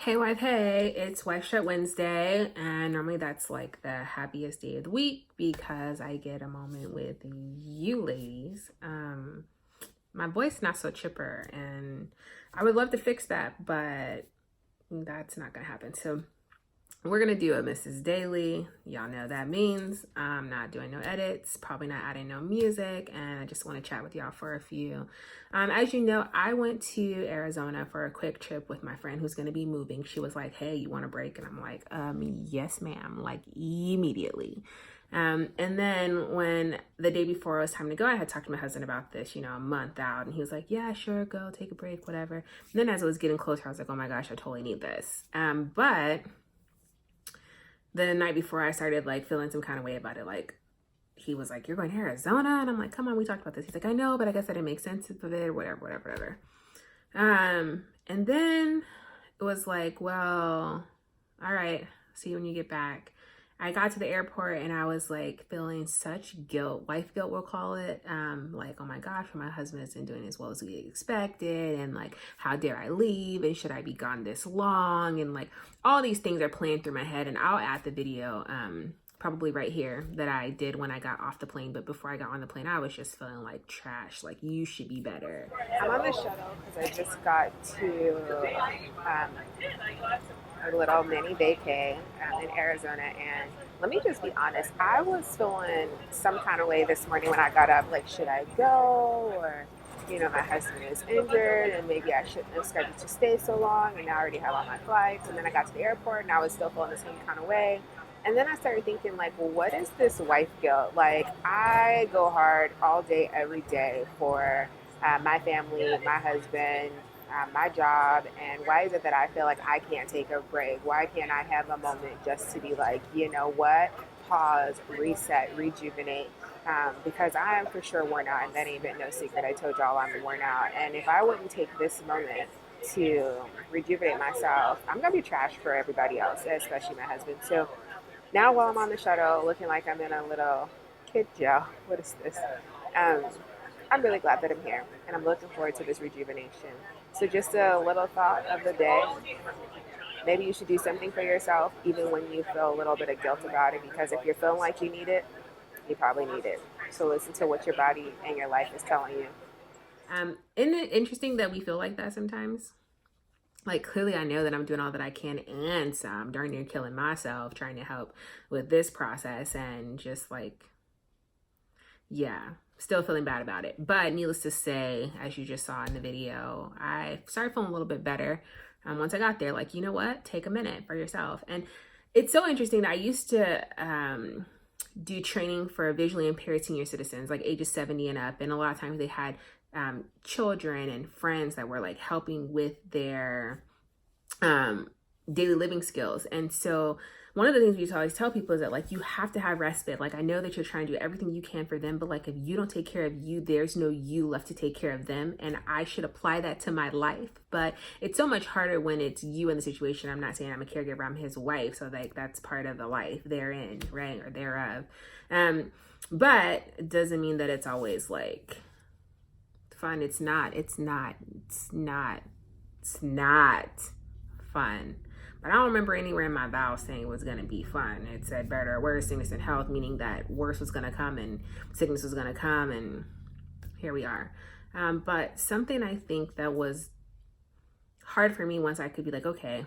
Hey wife, hey, it's Wife Strut Wednesday, and normally that's like the happiest day of the week because I get a moment with you ladies. My voice not so chipper, and I would love to fix that, but that's not gonna happen. So we're gonna do a Mrs. Daily. Y'all know that means I'm not doing no edits, probably not adding no music, and I just want to chat with y'all for a few. As you know, I went to Arizona for a quick trip with my friend who's gonna be moving. She was like, "Hey, you want a break?" And I'm like, yes, ma'am," like immediately. And then when the day before it was time to go, I had talked to my husband about this, a month out, and he was like, "Yeah, sure, go take a break, whatever." And then as it was getting closer, I was like, "Oh my gosh, I totally need this." But the night before I started like feeling some kind of way about it. Like he was like, "You're going to Arizona?" And I'm like, "Come on, we talked about this." He's like, "I know, but I guess I didn't make sense of it, whatever. And then it was like, "Well, all right, see you when you get back." I got to the airport and I was like feeling such guilt, wife guilt, we'll call it. Like, oh my gosh, my husband isn't doing as well as we expected, and like, how dare I leave? And should I be gone this long? And like, all these things are playing through my head. And I'll add the video, probably right here, that I did when I got off the plane. But before I got on the plane, I was just feeling like trash. Like, you should be better. I'm on the shuttle because I just got to a little mini vacay in Arizona. And let me just be honest, I was feeling some kind of way this morning when I got up. Like, should I go? Or, my husband is injured and maybe I shouldn't have scheduled to stay so long. And now I already have all my flights. And then I got to the airport and I was still feeling the same kind of way. And then I started thinking, like, well, what is this wife guilt? Like, I go hard all day, every day for my family, my husband, my job. And why is it that I feel like I can't take a break? Why can't I have a moment just to be like, you know what? Pause, reset, rejuvenate. Because I am for sure worn out, and that ain't been no secret. I told y'all I'm worn out. And if I wouldn't take this moment to rejuvenate myself, I'm going to be trash for everybody else, especially my husband. So now while I'm on the shuttle, looking like I'm in a little kid jail, what is this? Um, I'm really glad that I'm here, and I'm looking forward to this rejuvenation. So just a little thought of the day. Maybe you should do something for yourself, even when you feel a little bit of guilt about it, because if you're feeling like you need it, you probably need it. So listen to what your body and your life is telling you. Isn't it interesting that we feel like that sometimes? Like, clearly I know that I'm doing all that I can and some, darn near killing myself trying to help with this process, and just like, yeah, still feeling bad about it. But needless to say, as you just saw in the video, I started feeling a little bit better once I got there. Like, you know what? Take a minute for yourself. And it's so interesting that I used to do training for visually impaired senior citizens, like ages 70 and up. And a lot of times they had children and friends that were like helping with their daily living skills. And so one of the things we always tell people is that, like, you have to have respite. Like, I know that you're trying to do everything you can for them, but like, if you don't take care of you, there's no you left to take care of them. And I should apply that to my life. But it's so much harder when it's you in the situation. I'm not saying I'm a caregiver, I'm his wife. So like, that's part of the life they're in, right? Or thereof. But it doesn't mean that it's always like fun. It's not fun. But I don't remember anywhere in my vows saying it was going to be fun. It said better or worse, sickness and health, meaning that worse was going to come and sickness was going to come, and here we are. But something I think that was hard for me once I could be like, okay,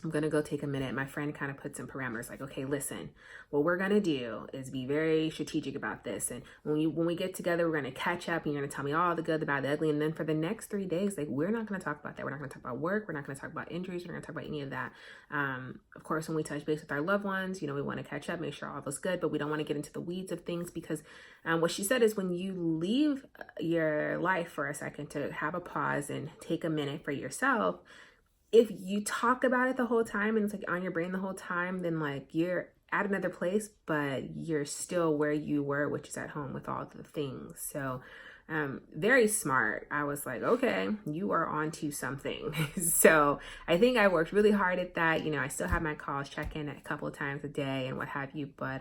I'm going to go take a minute. My friend kind of put some parameters like, okay, listen, what we're going to do is be very strategic about this. And when we get together, we're going to catch up and you're going to tell me all the good, the bad, the ugly. And then for the next 3 days, like, we're not going to talk about that. We're not going to talk about work. We're not going to talk about injuries. We're not going to talk about any of that. Of course, when we touch base with our loved ones, we want to catch up, make sure all was good, but we don't want to get into the weeds of things because what she said is when you leave your life for a second to have a pause and take a minute for yourself, if you talk about it the whole time and it's like on your brain the whole time, then like you're at another place, but you're still where you were, which is at home with all the things. So very smart. I was like, okay, you are onto something. So I think I worked really hard at that. I still have my calls, check in a couple of times a day and what have you, but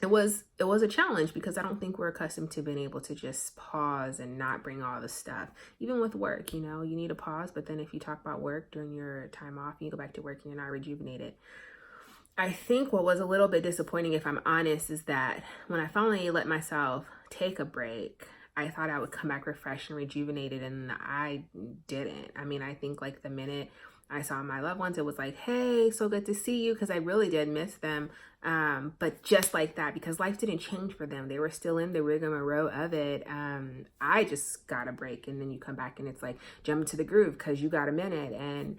it was a challenge because I don't think we're accustomed to being able to just pause and not bring all the stuff. Even with work, you need a pause, but then if you talk about work during your time off and you go back to work and you're not rejuvenated. I think what was a little bit disappointing, if I'm honest, is that when I finally let myself take a break, I thought I would come back refreshed and rejuvenated, and I didn't. I mean, I think like the minute I saw my loved ones, it was like, hey, so good to see you, because I really did miss them. But just like that, because life didn't change for them. They were still in the rigmarole of it. I just got a break, and then you come back and it's like, jump into the groove because you got a minute. And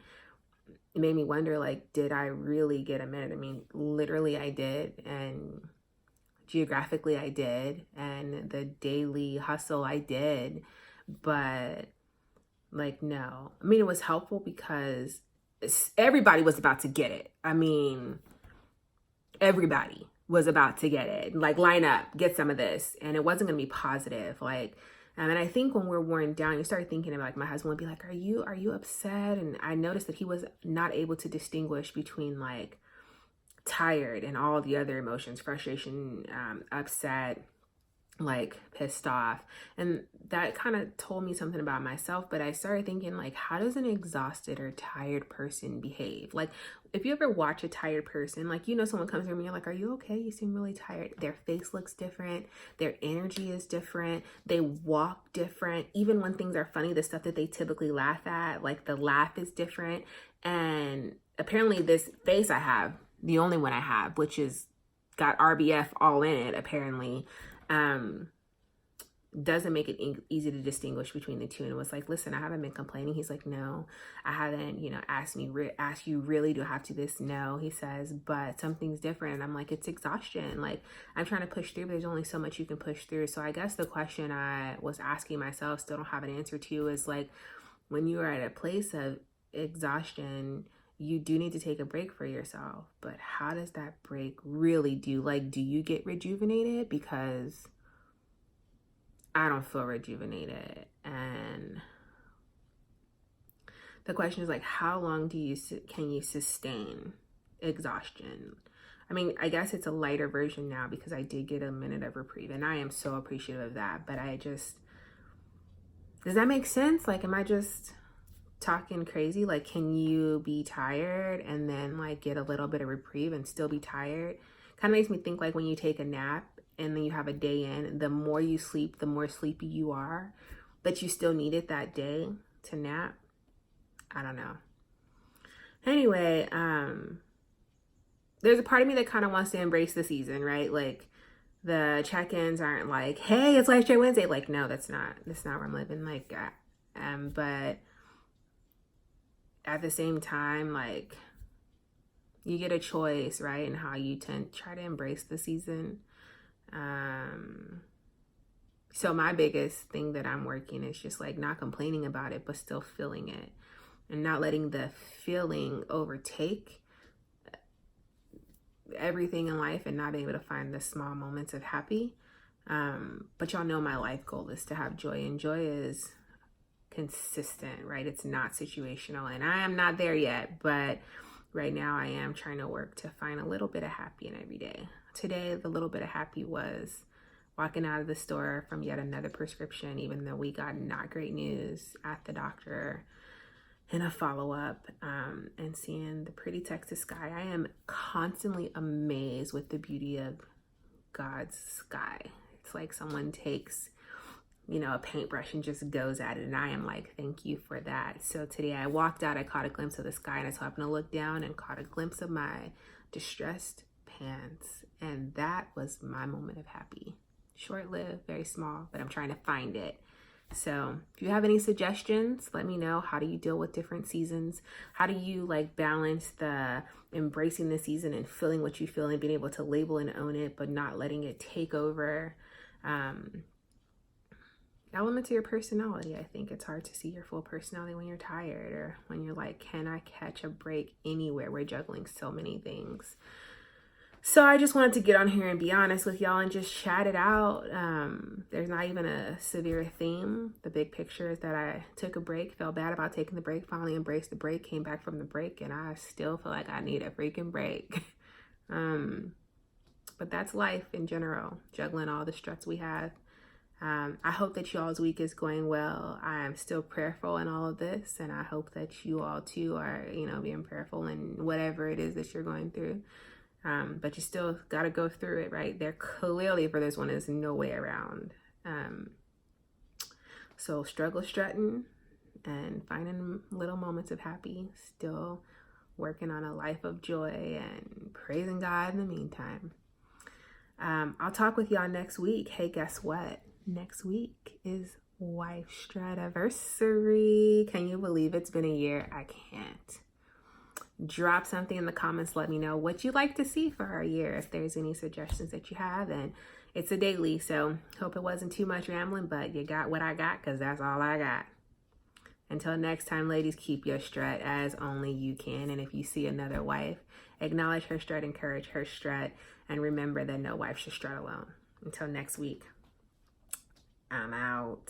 it made me wonder, like, did I really get a minute? I mean, literally I did, and geographically I did, and the daily hustle I did, but like, no. I mean, it was helpful because everybody was about to get it. I mean, everybody was about to get it. Like, line up, get some of this. And it wasn't going to be positive. Like, and I think when we're worn down, you start thinking about, like, my husband would be like, are you upset? And I noticed that he was not able to distinguish between like tired and all the other emotions, frustration, upset, like pissed off. And that kind of told me something about myself. But I started thinking, like, how does an exhausted or tired person behave? Like, if you ever watch a tired person, like, someone comes to me and you're like, are you okay? You seem really tired. Their face looks different. Their energy is different. They walk different. Even when things are funny, the stuff that they typically laugh at, like the laugh is different. And apparently this face I have, the only one I have, which is got RBF all in it, apparently, doesn't make it easy to distinguish between the two. And it was like, listen, I haven't been complaining. He's like, no, I haven't, ask you really, do I have to this? No, he says, but something's different. And I'm like, it's exhaustion. Like, I'm trying to push through, but there's only so much you can push through. So I guess the question I was asking myself, still don't have an answer to, is like, when you are at a place of exhaustion, you do need to take a break for yourself. But how does that break really do? Like, do you get rejuvenated? Because I don't feel rejuvenated. And the question is, like, how long can you sustain exhaustion? I mean, I guess it's a lighter version now because I did get a minute of reprieve, and I am so appreciative of that. But does that make sense? Like, am I just talking crazy? Like, can you be tired and then like get a little bit of reprieve and still be tired? Kind of makes me think like when you take a nap and then you have a day in, the more you sleep, the more sleepy you are, but you still need it that day to nap. I don't know. Anyway, there's a part of me that kind of wants to embrace the season, right? Like, the check-ins aren't like, hey, it's Life Joy Wednesday. Like, no, that's not where I'm living. Like, but at the same time, like, you get a choice, right? And how you try to embrace the season. So my biggest thing that I'm working is just like not complaining about it, but still feeling it and not letting the feeling overtake everything in life and not being able to find the small moments of happy. But y'all know my life goal is to have joy, and joy is consistent, right? It's not situational, and I am not there yet, but right now I am trying to work to find a little bit of happy in every day. Today, the little bit of happy was walking out of the store from yet another prescription, even though we got not great news at the doctor, in a follow-up, and seeing the pretty Texas sky. I am constantly amazed with the beauty of God's sky. It's like someone takes a paintbrush and just goes at it. And I am like, thank you for that. So today I walked out, I caught a glimpse of the sky, and I so happened to look down and caught a glimpse of my distressed pants. And that was my moment of happy. Short-lived, very small, but I'm trying to find it. So if you have any suggestions, let me know. How do you deal with different seasons? How do you like balance the embracing the season and feeling what you feel and being able to label and own it, but not letting it take over elements of your personality? I think it's hard to see your full personality when you're tired, or when you're like, can I catch a break anywhere? We're juggling so many things. So I just wanted to get on here and be honest with y'all and just chat it out. There's not even a severe theme. The big picture is that I took a break, felt bad about taking the break, finally embraced the break, came back from the break, and I still feel like I need a freaking break. But But that's life in general, juggling all the struts we have. I hope that y'all's week is going well. I am still prayerful in all of this, and I hope that you all too are, being prayerful in whatever it is that you're going through. But you still got to go through it, right? There clearly for this one is no way around. So struggle strutting and finding little moments of happy, still working on a life of joy and praising God in the meantime. I'll talk with y'all next week. Hey, guess what? Next week is Wife Strutiversary. Can you believe it's been a year? I can't. Drop something in the comments. Let me know what you'd like to see for our year. If there's any suggestions that you have. And it's a daily, so hope it wasn't too much rambling, but you got what I got because that's all I got. Until next time, ladies, keep your strut as only you can. And if you see another wife, acknowledge her strut, encourage her strut, and remember that no wife should strut alone. Until next week, I'm out.